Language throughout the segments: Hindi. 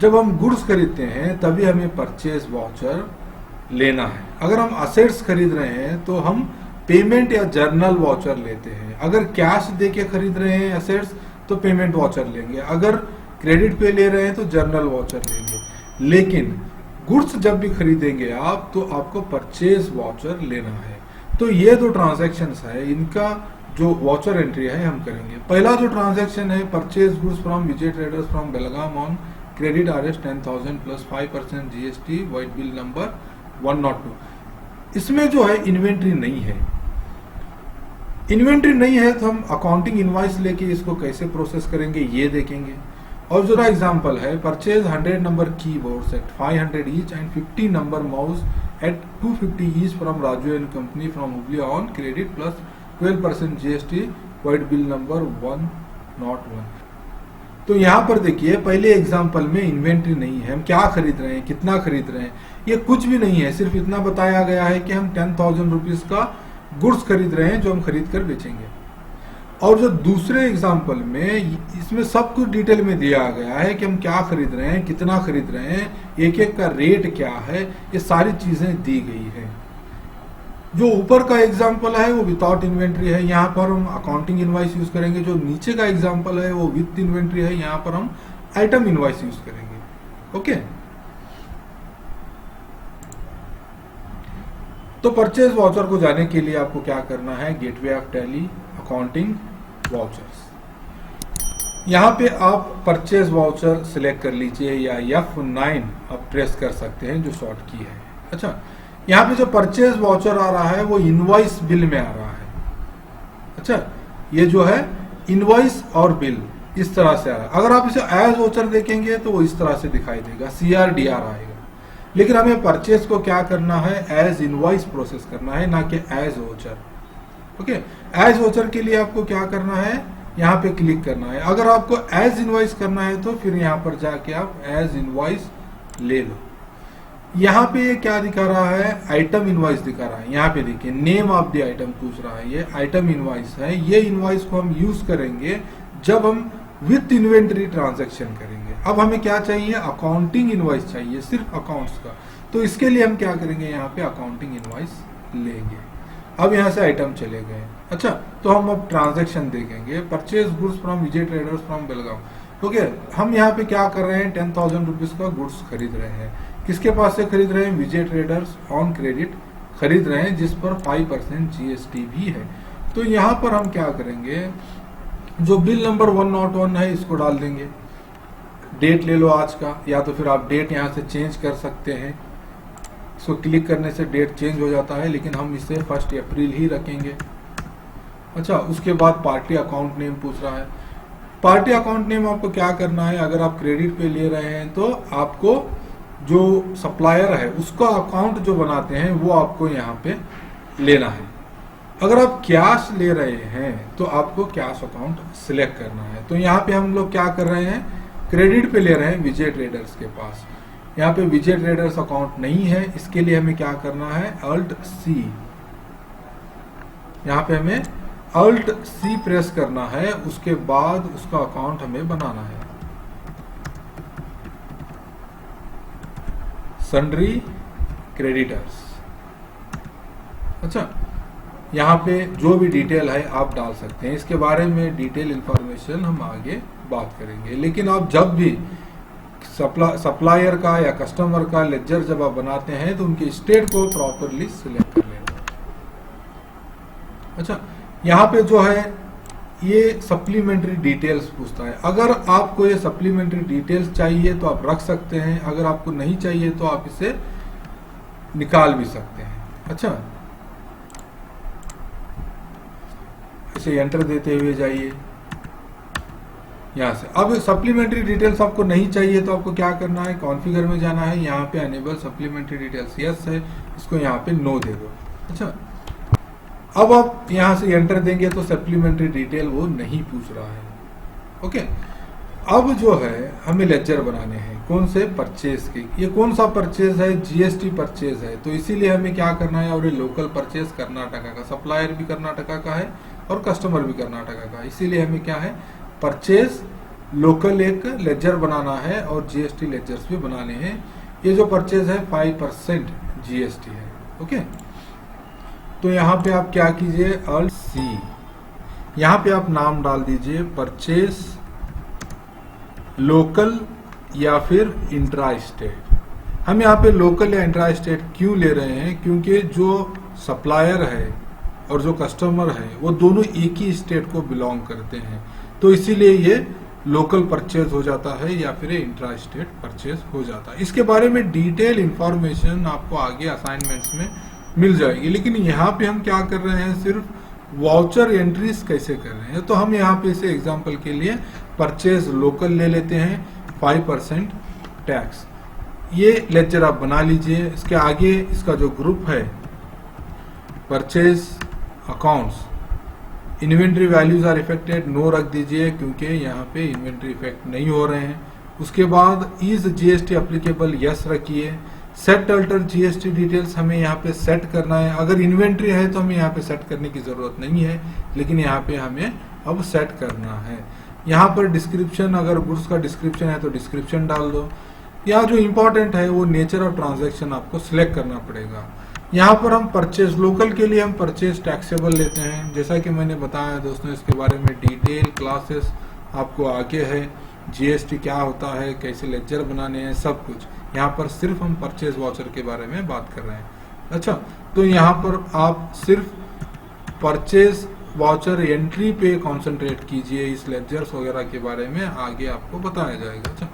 जब हम गुड्स खरीदते हैं तभी हमें परचेज वाउचर लेना है। अगर हम असेट्स खरीद रहे हैं तो हम पेमेंट या जर्नल वाउचर लेते हैं। अगर कैश दे के खरीद रहे हैं असेट्स तो पेमेंट वाउचर लेंगे, अगर क्रेडिट पे ले रहे हैं तो जर्नल वाउचर लेंगे। लेकिन गुड्स जब भी खरीदेंगे आप तो आपको परचेज वाउचर लेना है। तो ये दो ट्रांजैक्शंस है, इनका जो वाउचर एंट्री है हम करेंगे। पहला जो ट्रांजैक्शन है purchase goods from Vijay traders from Belgaum on credit RS 10,000 plus 5% GST vide bill number 102। इसमें जो है इन्वेंट्री नहीं है। इन्वेंट्री नहीं है तो हम अकाउंटिंग इनवॉइस लेके इसको कैसे प्रोसेस करेंगे ये देखेंगे। और जो एग्जांपल है purchase 100 number keyboards at 500 each and 50 number mouse at 250 each from Raju and company from Hubli on credit plus 12% GST vide bill number 101। तो यहाँ पर देखिए पहले एग्जांपल में इन्वेंट्री नहीं है, हम क्या खरीद रहे हैं, कितना खरीद रहे हैं, ये कुछ भी नहीं है। सिर्फ इतना बताया गया है कि हम 10,000 रुपीज का गुड्स खरीद रहे हैं जो हम खरीद कर बेचेंगे। और जो दूसरे एग्जांपल में इसमें सब कुछ डिटेल में दिया गया है कि हम क्या खरीद रहे हैं, कितना खरीद रहे हैं, एक एक का रेट क्या है, ये सारी चीजें दी गई है। जो ऊपर का एग्जांपल है वो विदाउट इन्वेंट्री है, यहाँ पर हम अकाउंटिंग इनवॉइस यूज करेंगे। जो नीचे का एग्जांपल है वो विद इन्वेंट्री है, यहाँ पर हम आइटम इनवॉइस यूज करेंगे। ओके, तो परचेज वाउचर को जाने के लिए आपको क्या करना है, gateway of tally accounting vouchers. यहाँ पे आप परचेज वाउचर सिलेक्ट कर लीजिए या F9 आप प्रेस कर सकते हैं जो शॉर्ट की है। अच्छा, यहाँ पे जो परचेज वाउचर आ रहा है वो इनवॉइस बिल में आ रहा है। अच्छा, ये जो है इनवॉइस और बिल इस तरह से आ रहा है। अगर आप इसे एज वाउचर देखेंगे तो वो इस तरह से दिखाई देगा, CRDR आएगा। लेकिन हमें परचेज को क्या करना है, एज इनवॉइस प्रोसेस करना है, ना कि as voucher. Okay, as voucher के लिए आपको क्या करना है, यहाँ पे क्लिक करना है। अगर आपको एज इनवॉइस करना है तो फिर यहाँ पर जाके आप एज इनवॉइस ले लो। यहाँ पे ये क्या दिखा रहा है, आइटम इनवॉइस दिखा रहा है। यहाँ पे देखिए नेम ऑफ द आइटम पूछ रहा है, ये आइटम इनवॉइस है। ये इनवॉइस को हम यूज करेंगे जब हम विथ इन्वेंटरी ट्रांजैक्शन करेंगे। अब हमें क्या चाहिए, अकाउंटिंग इनवॉइस चाहिए, सिर्फ अकाउंट्स का। तो इसके लिए हम क्या करेंगे, यहाँ पे अकाउंटिंग इनवॉइस लेंगे। अब यहाँ से आइटम चले गए। अच्छा, तो हम अब ट्रांजैक्शन देखेंगे, purchase goods from Vijay traders from Belgaum. Okay, हम यहाँ पे क्या कर रहे हैं, 10,000 रुपीज का गुड्स खरीद रहे हैं। किसके पास से खरीद रहे हैं, विजय ट्रेडर्स ऑन क्रेडिट खरीद रहे हैं, जिस पर 5% GST भी है। तो यहाँ पर हम क्या करेंगे, जो बिल नंबर 101 है इसको डाल देंगे। डेट ले लो आज का, या तो फिर आप डेट यहाँ से चेंज कर सकते हैं। इसको क्लिक करने से डेट चेंज हो जाता है, लेकिन हम इसे 1 अप्रैल ही रखेंगे। अच्छा, उसके बाद पार्टी अकाउंट नेम पूछ रहा है। पार्टी अकाउंट नेम आपको क्या करना है, अगर आप क्रेडिट पे ले रहे हैं तो आपको जो सप्लायर है उसका अकाउंट जो बनाते हैं वो आपको यहाँ पे लेना है। अगर आप कैश ले रहे हैं तो आपको कैश अकाउंट सिलेक्ट करना है। तो यहाँ पे हम लोग क्या कर रहे हैं, क्रेडिट पे ले रहे हैं विजय ट्रेडर्स के पास। यहाँ पे विजय ट्रेडर्स अकाउंट नहीं है, इसके लिए हमें क्या करना है, Alt+C। यहाँ पे हमें Alt+C प्रेस करना है, उसके बाद उसका अकाउंट हमें बनाना है। Sundry creditors. अच्छा, यहाँ पे जो भी डिटेल है आप डाल सकते हैं, इसके बारे में डिटेल इंफॉर्मेशन हम आगे बात करेंगे। लेकिन आप जब भी सप्लायर का या कस्टमर का लेजर जब आप बनाते हैं तो उनके स्टेट को प्रॉपरली सिलेक्ट कर लेना। अच्छा, यहाँ पे जो है ये सप्लीमेंट्री डिटेल्स पूछता है। अगर आपको ये सप्लीमेंट्री डिटेल्स चाहिए तो आप रख सकते हैं, अगर आपको नहीं चाहिए तो आप इसे निकाल भी सकते हैं। अच्छा, इसे एंटर देते हुए जाइए यहाँ से। अब सप्लीमेंट्री डिटेल्स आपको नहीं चाहिए तो आपको क्या करना है, कॉन्फ़िगर में जाना है, यहाँ पे अनेबल सप्लीमेंट्री डिटेल्स यस है, इसको यहाँ पे नो दे दो। अच्छा, अब आप यहाँ से एंटर देंगे तो सप्लीमेंट्री डिटेल वो नहीं पूछ रहा है। ओके, अब जो है हमें लेजर बनाने हैं, कौन से, परचेज के। ये कौन सा परचेज है, GST परचेज है। तो इसीलिए हमें क्या करना है, और ये लोकल परचेज कर्नाटका का, सप्लायर भी कर्नाटका का है और कस्टमर भी कर्नाटका का। इसीलिए हमें क्या है, परचेज लोकल एक लेजर बनाना है और जीएसटी लेजर्स भी बनाने हैं। ये जो परचेज है 5% जीएसटी है। ओके, तो यहाँ पे आप क्या कीजिए, अल्ट सी, यहाँ पे आप नाम डाल दीजिए परचेज लोकल या फिर इंट्रा स्टेट। हम यहाँ पे लोकल या इंट्रा स्टेट क्यों ले रहे हैं, क्योंकि जो सप्लायर है और जो कस्टमर है वो दोनों एक ही स्टेट को बिलोंग करते हैं, तो इसीलिए ये लोकल परचेज हो जाता है या फिर इंट्रा स्टेट परचेज हो जाता है। इसके बारे में डिटेल इंफॉर्मेशन आपको आगे असाइनमेंट्स में मिल जाएगी, लेकिन यहाँ पे हम क्या कर रहे हैं, सिर्फ वाउचर एंट्रीज कैसे कर रहे हैं। तो हम यहाँ पे इसे एग्जांपल के लिए परचेज लोकल ले लेते हैं, 5% टैक्स। ये लेक्चर आप बना लीजिए। इसके आगे इसका जो ग्रुप है purchase accounts, inventory values are affected, no रख दीजिए क्योंकि यहाँ पे इन्वेंट्री इफेक्ट नहीं हो रहे हैं। उसके बाद इज जीएसटी एप्लीकेबल, यस रखिए। सेट अल्टर जीएसटी डिटेल्स, हमें यहाँ पे सेट करना है। अगर इन्वेंट्री है तो हमें यहाँ पे सेट करने की जरूरत नहीं है, लेकिन यहाँ पे हमें अब सेट करना है। यहाँ पर डिस्क्रिप्शन, अगर गुड्स का डिस्क्रिप्शन है तो डिस्क्रिप्शन डाल दो। यहाँ जो इम्पोर्टेंट है वो नेचर ऑफ ट्रांजैक्शन आपको सिलेक्ट करना पड़ेगा। यहाँ पर हम परचेज लोकल के लिए हम परचेज टैक्सेबल लेते हैं। जैसा कि मैंने बताया दोस्तों, इसके बारे में डिटेल क्लासेस आपको आगे है। जीएसटी क्या होता है, कैसे लेक्चर बनाने हैं, सब कुछ। यहाँ पर सिर्फ हम परचेज वाउचर के बारे में बात कर रहे हैं। अच्छा, तो यहाँ पर आप सिर्फ परचेज वाउचर एंट्री पे कंसंट्रेट कीजिए। इस लेक्चर्स वगैरह के बारे में आगे आपको बताया जाएगा। अच्छा,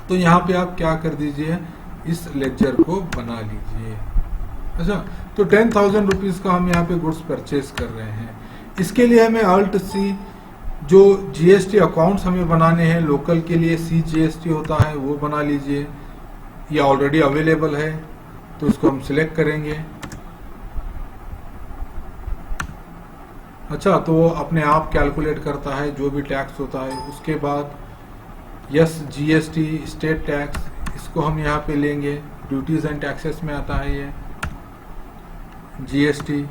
तो यहाँ पे आप क्या कर दीजिए, इस लेक्चर को बना लीजिए। अच्छा, तो 10,000 रुपीज का हम यहाँ पे गुड्स परचेज कर रहे हैं। इसके लिए हमें अल्ट सी, जो जीएसटी अकाउंट्स हमें बनाने हैं लोकल के लिए, सी जीएसटी होता है वो बना लीजिए। ये ऑलरेडी अवेलेबल है तो इसको हम सिलेक्ट करेंगे। अच्छा, तो वो अपने आप कैलकुलेट करता है जो भी टैक्स होता है। उसके बाद यस जीएसटी स्टेट टैक्स, इसको हम यहाँ पे लेंगे। ड्यूटीज एंड टैक्सेस में आता है ये जीएसटी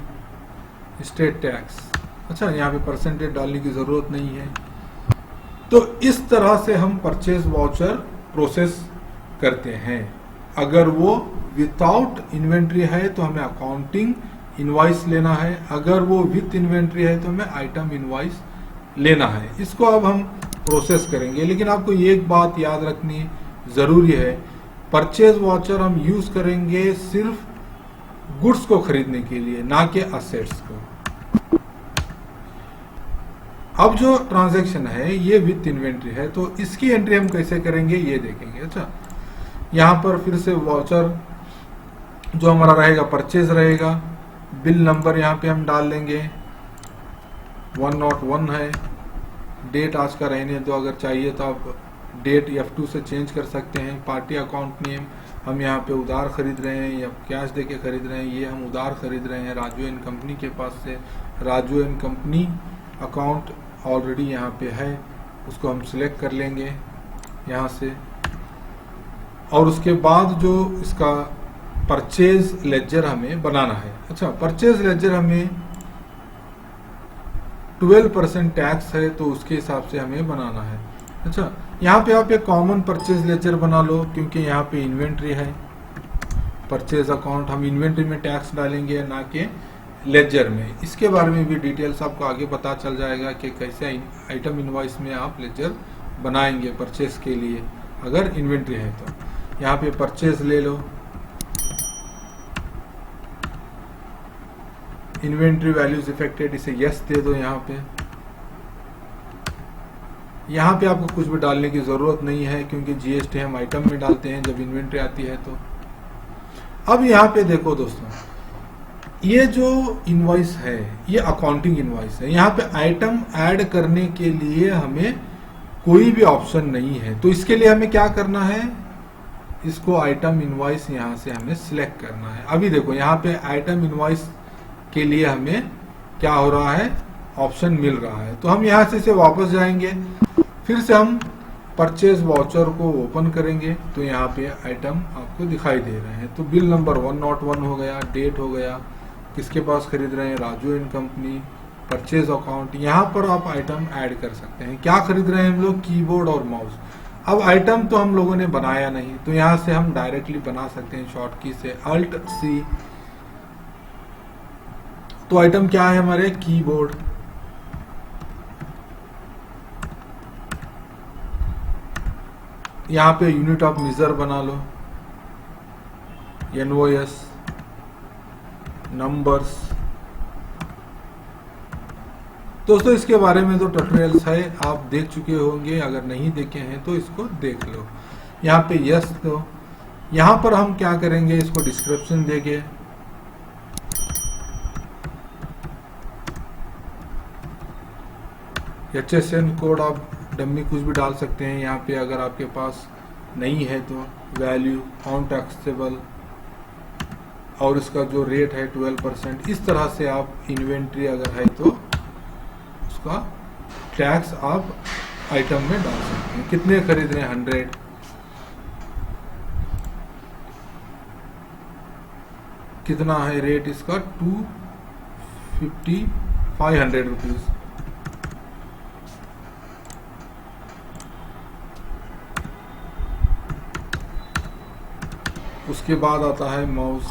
स्टेट टैक्स। अच्छा, यहाँ पे परसेंटेज डालने की जरूरत नहीं है। तो इस तरह से हम परचेज वाउचर प्रोसेस करते हैं। अगर वो विदाउट इन्वेंट्री है तो हमें अकाउंटिंग इनवॉइस लेना है, अगर वो विथ इन्वेंट्री है तो हमें आइटम इनवॉइस लेना है। इसको अब हम प्रोसेस करेंगे, लेकिन आपको एक बात याद रखनी जरूरी है, परचेज वाउचर हम यूज करेंगे सिर्फ गुड्स को खरीदने के लिए, ना कि असेट्स को। अब जो ट्रांजैक्शन है ये विथ इन्वेंट्री है, तो इसकी एंट्री हम कैसे करेंगे ये देखेंगे। अच्छा, यहाँ पर फिर से वाउचर जो हमारा रहेगा परचेज रहेगा। बिल नंबर यहाँ पे हम डाल देंगे, 101 है। डेट आज का रहने दो, अगर चाहिए तो आप डेट F2 से चेंज कर सकते हैं। पार्टी अकाउंट नेम, हम यहाँ पे उधार खरीद रहे हैं या कैश दे के खरीद रहे हैं, ये हम उधार खरीद रहे हैं राजू एंड कंपनी के पास से। Raju and company account already यहाँ पे है, उसको हम सिलेक्ट कर लेंगे यहाँ से। और उसके बाद जो इसका परचेज लेजर हमें बनाना है। अच्छा, परचेज लेजर हमें 12% टैक्स है तो उसके हिसाब से हमें बनाना है। अच्छा, यहाँ पे आप एक कॉमन परचेज लेजर बना लो, क्योंकि यहाँ पे इन्वेंट्री है। परचेज अकाउंट हम इन्वेंट्री में टैक्स डालेंगे, ना कि लेजर में। इसके बारे में भी डिटेल्स आपको आगे पता चल जाएगा कि कैसे आइटम इनवॉइस में आप लेजर बनाएंगे परचेज के लिए, अगर इन्वेंट्री है तो। यहाँ पे परचेज ले लो, इन्वेंट्री वैल्यूज इफेक्टेड, इसे यस दे दो। यहाँ पे आपको कुछ भी डालने की जरूरत नहीं है, क्योंकि जीएसटी हम आइटम में डालते हैं जब इन्वेंट्री आती है तो। अब यहाँ पे देखो दोस्तों, ये जो इनवॉइस है ये अकाउंटिंग इनवॉइस है। यहाँ पे आइटम ऐड करने के लिए हमें कोई भी ऑप्शन नहीं है, तो इसके लिए हमें क्या करना है, इसको आइटम इनवॉइस यहाँ से हमें सिलेक्ट करना है। अभी देखो यहाँ पे आइटम इनवॉइस के लिए हमें क्या हो रहा है, ऑप्शन मिल रहा है। तो हम यहाँ से इसे वापस जाएंगे, फिर से हम परचेज वाउचर को ओपन करेंगे तो यहाँ पे आइटम आपको दिखाई दे रहे हैं। तो बिल नंबर 101 हो गया, डेट हो गया, किसके पास खरीद रहे हैं, Raju and company, purchase account, यहाँ पर आप आइटम ऐड कर सकते हैं। क्या खरीद रहे हैं हम लोग? कीबोर्ड और माउस। अब आइटम तो हम लोगों ने बनाया नहीं, तो यहाँ से हम डायरेक्टली बना सकते हैं शॉर्ट की से अल्ट सी। तो आइटम क्या है हमारे? कीबोर्ड। यहाँ पे यूनिट ऑफ मेजर बना लो, NOS, नंबर्स। दोस्तों इसके बारे में तो ट्यूटोरियल्स है, आप देख चुके होंगे, अगर नहीं देखे हैं तो इसको देख लो। यहाँ पे यस दो। यहाँ पर हम क्या करेंगे, इसको डिस्क्रिप्शन देंगे। HSN कोड आप डमी कुछ भी डाल सकते हैं यहाँ पे, अगर आपके पास नहीं है तो। वैल्यू, ऑन टैक्सेबल, और इसका जो रेट है 12%। इस तरह से आप इन्वेंट्री अगर है तो उसका टैक्स आप आइटम में डाल सकते हैं। कितने खरीद रहे हैं? 100। कितना है रेट इसका? 250, 500 रुपीज। उसके बाद आता है माउस।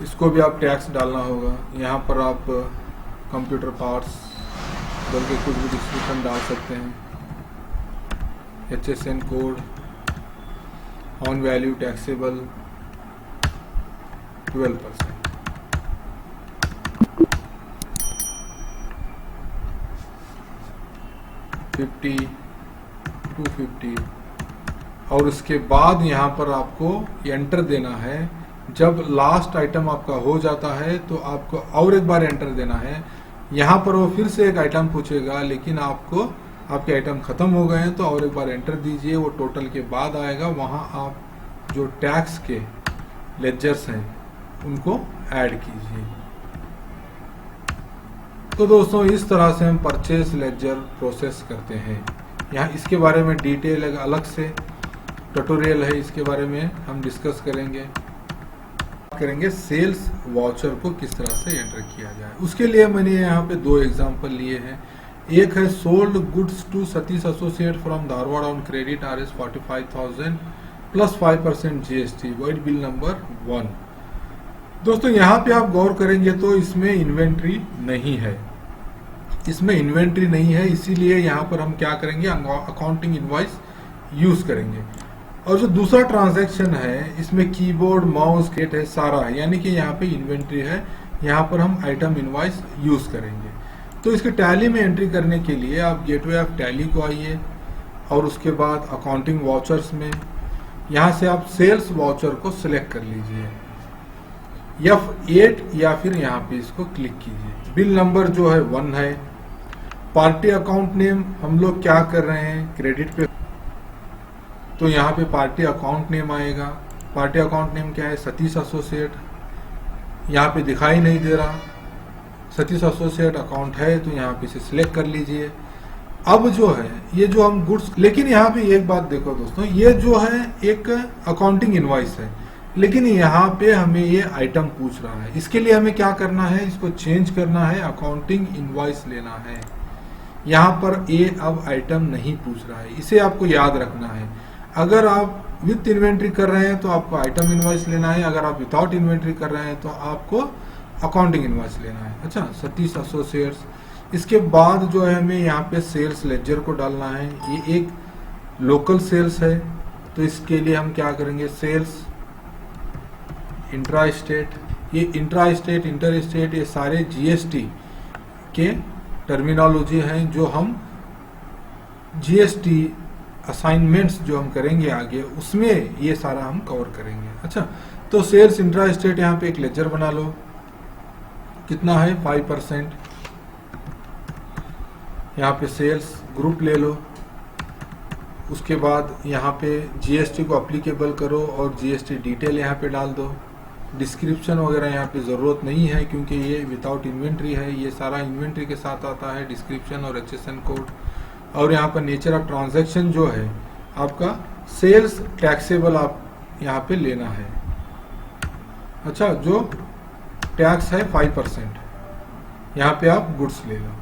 इसको भी आप टैक्स डालना होगा। यहाँ पर आप कंप्यूटर पार्ट्स बल्कि कुछ भी डिस्क्रिप्शन डाल सकते हैं। HSN code, on value taxable 12%। $50, $250। और उसके बाद यहाँ पर आपको एंटर देना है। जब लास्ट आइटम आपका हो जाता है तो आपको और एक बार एंटर देना है। यहाँ पर वो फिर से एक आइटम पूछेगा, लेकिन आपको आपके आइटम खत्म हो गए हैं तो और एक बार एंटर दीजिए। वो टोटल के बाद आएगा, वहाँ आप जो टैक्स के लेजर्स हैं उनको ऐड कीजिए। तो दोस्तों इस तरह से हम परचेज लेजर प्रोसेस करते हैं। यहाँ इसके बारे में डिटेल एक अलग से ट्यूटोरियल है, इसके बारे में हम डिस्कस करेंगे सेल्स वाउचर को किस तरह से एंटर किया जाए। उसके लिए मैंने यहाँ पे 2 एग्जांपल लिए हैं। एक है sold goods to Satish associate from Dharwad on credit RS 45,000 plus 5% GST, vide bill number 1। दोस्तों यहाँ पे आप गौर करेंगे तो इसमें इन्वेंट्री नहीं है, इसीलिए यहाँ पर हम क्या करेंगे, अकाउंटिंग इनवॉइस यूज करेंगे। और जो दूसरा ट्रांजैक्शन है इसमें कीबोर्ड, माउस, गेट है, सारा है, यानी कि यहाँ पे इन्वेंट्री है, यहाँ पर हम आइटम इनवॉइस यूज करेंगे। तो इसके टैली में एंट्री करने के लिए आप गेटवे ऑफ टैली को आइए और उसके बाद अकाउंटिंग वाउचर्स में यहाँ से आप सेल्स वाउचर को सिलेक्ट कर लीजिए, F8 या फिर यहाँ पे इसको क्लिक कीजिए। बिल नंबर जो है 1 है। पार्टी अकाउंट नेम हम लोग क्या कर रहे हैं, क्रेडिट पे, तो यहाँ पे पार्टी अकाउंट नेम आएगा। पार्टी अकाउंट नेम क्या है, सतीश एसोसिएट। यहाँ पे दिखाई नहीं दे रहा, सतीश एसोसिएट अकाउंट है तो यहाँ पे इसे सिलेक्ट कर लीजिए। अब जो है ये जो हम गुड्स, लेकिन यहाँ पे एक बात देखो दोस्तों, ये जो है एक अकाउंटिंग इनवॉइस है, लेकिन यहाँ पे हमें ये आइटम पूछ रहा है। इसके लिए हमें क्या करना है, इसको चेंज करना है, अकाउंटिंग इनवॉइस लेना है। यहाँ पर ये अब आइटम नहीं पूछ रहा है, इसे आपको याद रखना है। अगर आप विथ इन्वेंट्री कर रहे हैं तो आपको आइटम इनवॉइस लेना है, अगर आप विदाउट इन्वेंट्री कर रहे हैं तो आपको अकाउंटिंग इनवॉइस लेना है। अच्छा, सतीश एसोसिएट्स। इसके बाद जो है हमें यहाँ पे सेल्स लेजर को डालना है। ये एक लोकल सेल्स है, तो इसके लिए हम क्या करेंगे, सेल्स इंट्रा स्टेट। ये इंट्रा स्टेट, इंटर स्टेट, ये सारे GST के टर्मिनोलॉजी हैं जो हम GST असाइनमेंट्स जो हम करेंगे आगे, उसमें ये सारा हम कवर करेंगे। अच्छा, तो सेल्स इंट्रा स्टेट, यहाँ पे एक लेजर बना लो। कितना है, 5%। यहाँ पे सेल्स ग्रुप ले लो। उसके बाद यहाँ पे GST को अप्लीकेबल करो और GST डिटेल यहाँ पे डाल दो। डिस्क्रिप्शन वगैरह यहाँ पे ज़रूरत नहीं है क्योंकि ये विदाउट इन्वेंट्री है, ये सारा इन्वेंट्री के साथ आता है, डिस्क्रिप्शन और HSN कोड। और यहाँ पर नेचर ऑफ ट्रांजैक्शन जो है आपका सेल्स टैक्सेबल आप यहाँ पे लेना है। अच्छा, जो टैक्स है 5%, यहाँ पे आप गुड्स ले लो।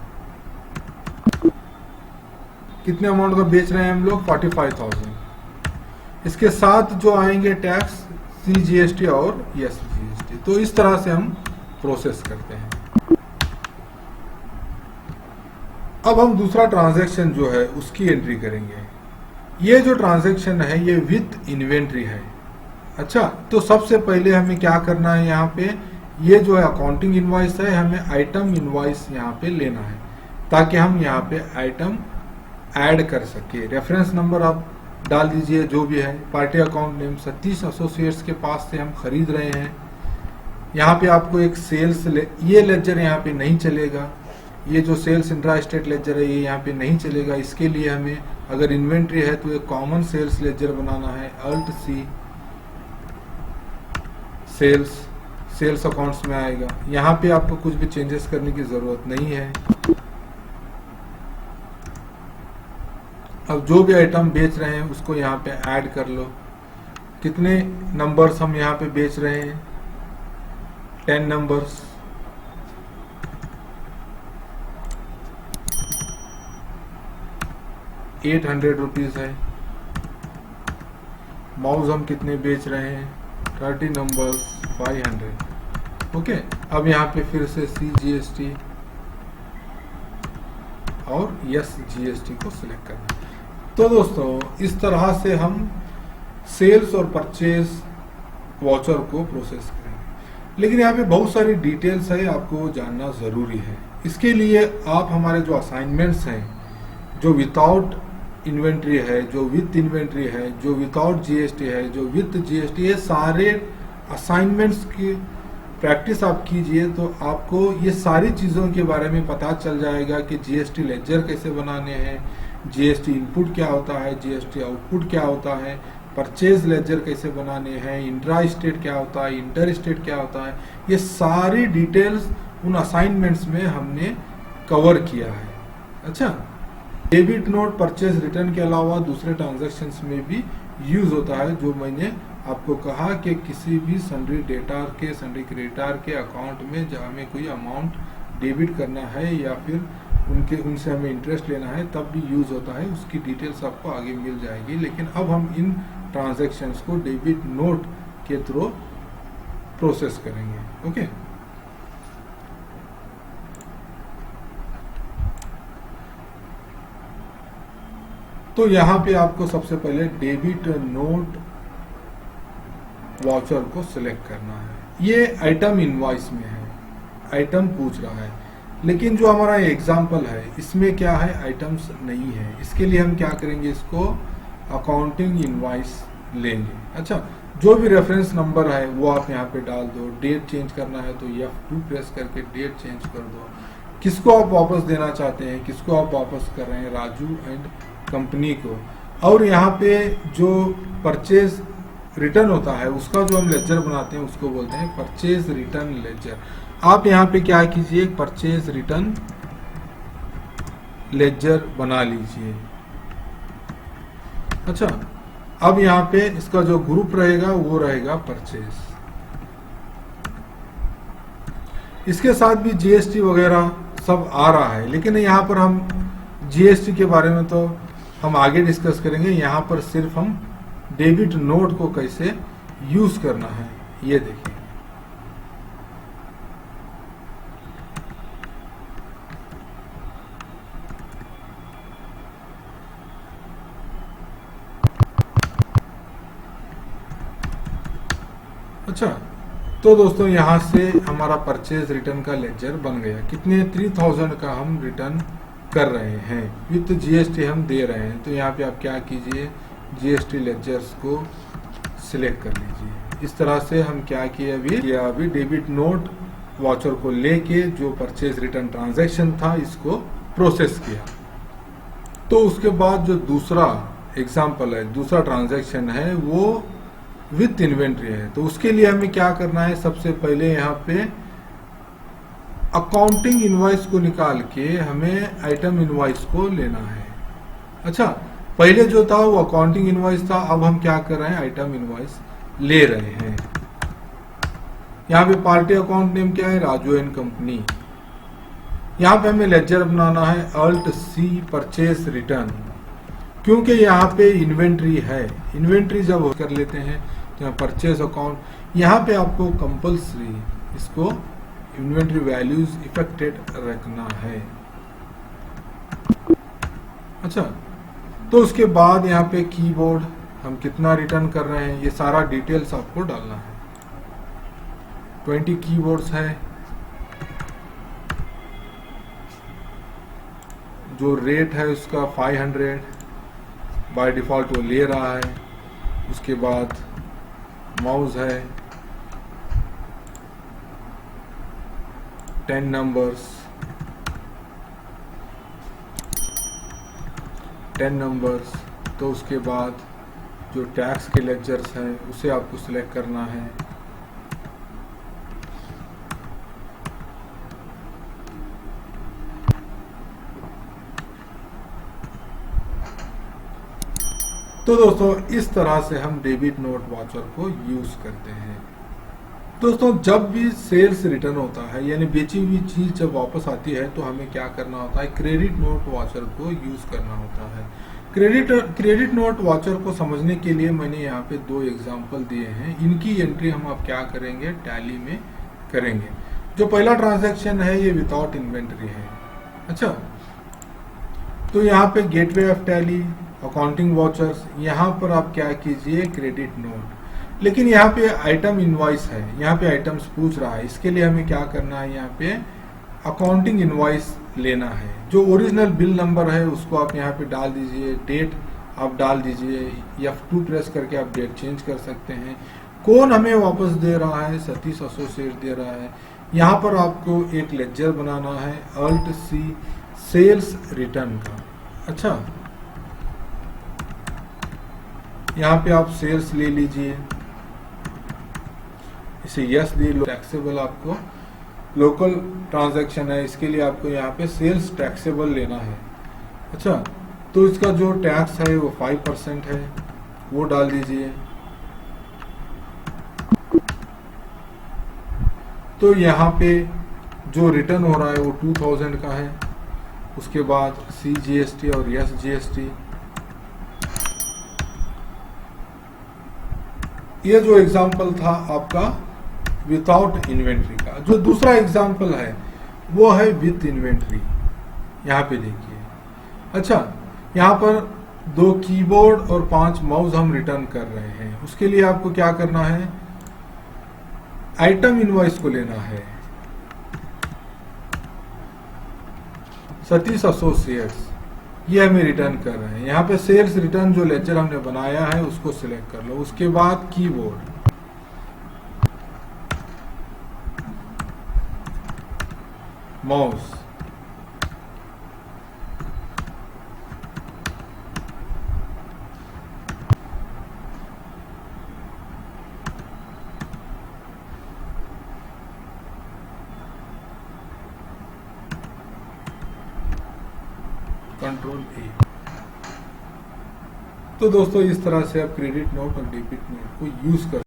कितने अमाउंट का बेच रहे हैं हम लोग? 45,000। इसके साथ जो आएंगे टैक्स CGST और SGST। तो इस तरह से हम प्रोसेस करते हैं। अब हम दूसरा ट्रांजैक्शन जो है उसकी एंट्री करेंगे। ये जो ट्रांजैक्शन है ये विथ इन्वेंट्री है। अच्छा, तो सबसे पहले हमें क्या करना है, यहाँ पे ये जो है अकाउंटिंग इनवॉइस है, हमें आइटम इनवॉइस यहाँ पे लेना है ताकि हम यहाँ पे आइटम ऐड कर सके। रेफरेंस नंबर आप डाल दीजिए जो भी है। Party account name Satish associates के पास से हम खरीद रहे हैं। यहाँ पे आपको एक सेल्स ये लेजर यहाँ पे नहीं चलेगा, ये जो सेल्स इंट्रा स्टेट लेजर है ये यहाँ पे नहीं चलेगा। इसके लिए हमें अगर इन्वेंट्री है तो एक कॉमन सेल्स लेजर बनाना है। अल्ट C सेल्स अकाउंट्स में आएगा। यहाँ पे आपको कुछ भी चेंजेस करने की जरूरत नहीं है। अब जो भी आइटम बेच रहे हैं उसको यहाँ पे ऐड कर लो। कितने नंबर्स हम यहाँ पे बेच रहे हैं? 10 नंबर्स। ₹800 है। माउस हम कितने बेच रहे हैं? 30 नंबर्स, 500। ओके, अब यहाँ पे फिर से CGST और SGST को सिलेक्ट करना है। तो दोस्तों इस तरह से हम सेल्स और परचेज वाउचर को प्रोसेस करेंगे। लेकिन यहाँ पे बहुत सारी डिटेल्स है, आपको जानना जरूरी है। इसके लिए आप हमारे जो असाइनमेंट्स हैं, जो विदाउट इन्वेंट्री है, जो विथ इन्वेंट्री है, जो विदाउट GST है, जो विथ GST है, सारे असाइनमेंट्स की प्रैक्टिस आप कीजिए तो आपको ये सारी चीज़ों के बारे में पता चल जाएगा कि GST लेजर कैसे बनाने हैं, GST इनपुट क्या होता है, GST आउटपुट क्या होता है, परचेज लेजर कैसे बनाने हैं, इंट्रा स्टेट क्या होता है, इंटर स्टेट क्या होता है। ये सारी डिटेल्स उन असाइनमेंट्स में हमने कवर किया है। अच्छा, डेबिट नोट परचेज रिटर्न के अलावा दूसरे ट्रांजैक्शंस में भी यूज होता है, जो मैंने आपको कहा कि किसी भी सन्ड्री डेटार के, सन्ड्री क्रेडिटार के अकाउंट में जहाँ हमें कोई अमाउंट डेबिट करना है या फिर उनसे हमें इंटरेस्ट लेना है तब भी यूज होता है। उसकी डिटेल्स आपको आगे मिल जाएगी। लेकिन अब हम इन ट्रांजैक्शंस को डेबिट नोट के थ्रू प्रोसेस करेंगे। ओके, तो यहाँ पे आपको सबसे पहले डेबिट नोट वाउचर को सिलेक्ट करना है। ये आइटम इनवॉइस में है, आइटम पूछ रहा है। लेकिन जो हमारा एग्जाम्पल है इसमें क्या है, आइटम्स नहीं है। इसके लिए हम क्या करेंगे, इसको अकाउंटिंग इनवॉइस लेंगे। अच्छा, जो भी रेफरेंस नंबर है वो आप यहाँ पे डाल दो। डेट चेंज करना है तो F2 प्रेस करके डेट चेंज कर दो। किसको आप वापस देना चाहते हैं, किसको आप वापस कर रहे हैं, राजू एंड कंपनी को। और यहाँ पे जो परचेज रिटर्न होता है उसका जो हम लेजर बनाते हैं उसको बोलते हैं परचेज रिटर्न लेजर। आप यहाँ पे क्या कीजिए, परचेज रिटर्न लेजर बना लीजिए। अच्छा, अब यहाँ पे इसका जो ग्रुप रहेगा वो रहेगा परचेज। इसके साथ भी GST वगैरह सब आ रहा है, लेकिन यहाँ पर हम GST के बारे में तो हम आगे डिस्कस करेंगे। यहाँ पर सिर्फ हम डेबिट नोट को कैसे यूज करना है ये देखेंगे। अच्छा, तो दोस्तों यहाँ से हमारा परचेज रिटर्न का लेजर बन गया। कितने 3000 का हम रिटर्न कर रहे हैं, विथ GST हम दे रहे हैं। तो यहाँ पे आप क्या कीजिए, GST लेजर्स को सिलेक्ट कर लीजिए। इस तरह से हम क्या किए, अभी डेबिट नोट वाउचर को लेके जो परचेज रिटर्न ट्रांजैक्शन था इसको प्रोसेस किया। तो उसके बाद जो दूसरा एग्जाम्पल है, दूसरा ट्रांजैक्शन है वो विथ इन्वेंट्री है। तो उसके लिए हमें क्या करना है, सबसे पहले यहाँ पे अकाउंटिंग इनवॉइस को निकाल के हमें आइटम इनवॉइस को लेना है। अच्छा, पहले जो था वो अकाउंटिंग इनवॉइस था, अब हम क्या कर रहे हैं, आइटम इनवॉइस ले रहे हैं। यहाँ पे पार्टी अकाउंट नेम क्या है, राजू एंड कंपनी। यहाँ पे हमें लेजर बनाना है अल्ट सी परचेस रिटर्न, क्योंकि यहाँ पे इन्वेंट्री है। इन्वेंट्री जब कर लेते हैं तो यहाँ परचेस अकाउंट, यहाँ पे आपको कंपल्सरी इसको इन्वेंट्री वैल्यूज इफेक्टेड रखना है। अच्छा, तो उसके बाद यहाँ पे कीबोर्ड हम कितना रिटर्न कर रहे हैं ये सारा डिटेल्स आपको डालना है। 20 कीबोर्ड्स है, जो रेट है उसका 500 बाय डिफॉल्ट वो ले रहा है। उसके बाद माउस है 10 नंबर्स, 10 नंबर्स। तो उसके बाद जो टैक्स के लेक्चर्स हैं उसे आपको सिलेक्ट करना है। तो दोस्तों इस तरह से हम डेबिट नोट वाउचर को यूज करते हैं। दोस्तों जब भी सेल्स रिटर्न होता है यानी बेची हुई चीज जब वापस आती है तो हमें क्या करना होता है, क्रेडिट नोट वाउचर को यूज करना होता है। क्रेडिट नोट वाउचर को समझने के लिए मैंने यहाँ पे 2 एग्जांपल दिए हैं। इनकी एंट्री हम अब क्या करेंगे, टैली में करेंगे। जो पहला ट्रांजैक्शन है ये विदाउट इन्वेंट्री है। अच्छा, तो यहाँ पे gateway of tally accounting vouchers, यहाँ पर आप क्या कीजिए क्रेडिट नोट। लेकिन यहाँ पे आइटम इनवॉइस है, यहाँ पे आइटम्स पूछ रहा है। इसके लिए हमें क्या करना है, यहाँ पे अकाउंटिंग इनवॉइस लेना है। जो ओरिजिनल बिल नंबर है उसको आप यहाँ पे डाल दीजिए, डेट आप डाल दीजिए, F2 प्रेस करके आप डेट चेंज कर सकते हैं। कौन हमें वापस दे रहा है, सतीश एसोसिएट दे रहा है। यहाँ पर आपको एक लेक्चर बनाना है अल्ट सी सेल्स रिटर्न का। अच्छा, यहाँ पे आप सेल्स ले लीजिए, इसे यस दे लो। टैक्सेबल आपको लोकल ट्रांजैक्शन है, इसके लिए आपको यहाँ पे सेल्स टैक्सेबल लेना है। अच्छा, तो इसका जो टैक्स है वो 5% है, वो डाल दीजिए। तो यहाँ पे जो रिटर्न हो रहा है वो 2000 का है। उसके बाद CGST और SGST। ये जो एग्जाम्पल था आपका विदाउट इन्वेंट्री का। जो दूसरा एग्जाम्पल है वो है विथ इन्वेंट्री। यहाँ पे देखिए। अच्छा, यहाँ पर 2 कीबोर्ड और 5 माउस हम रिटर्न कर रहे हैं। उसके लिए आपको क्या करना है, आइटम इनवॉइस को लेना है सतीश एसोसिएट्स, ये हमें रिटर्न कर रहे हैं। यहाँ पे सेल्स रिटर्न जो लेजर हमने बनाया है उसको सिलेक्ट कर लो। उसके बाद कीबोर्ड, माउस, कंट्रोल A। तो दोस्तों इस तरह से आप क्रेडिट नोट और डेबिट नोट को यूज कर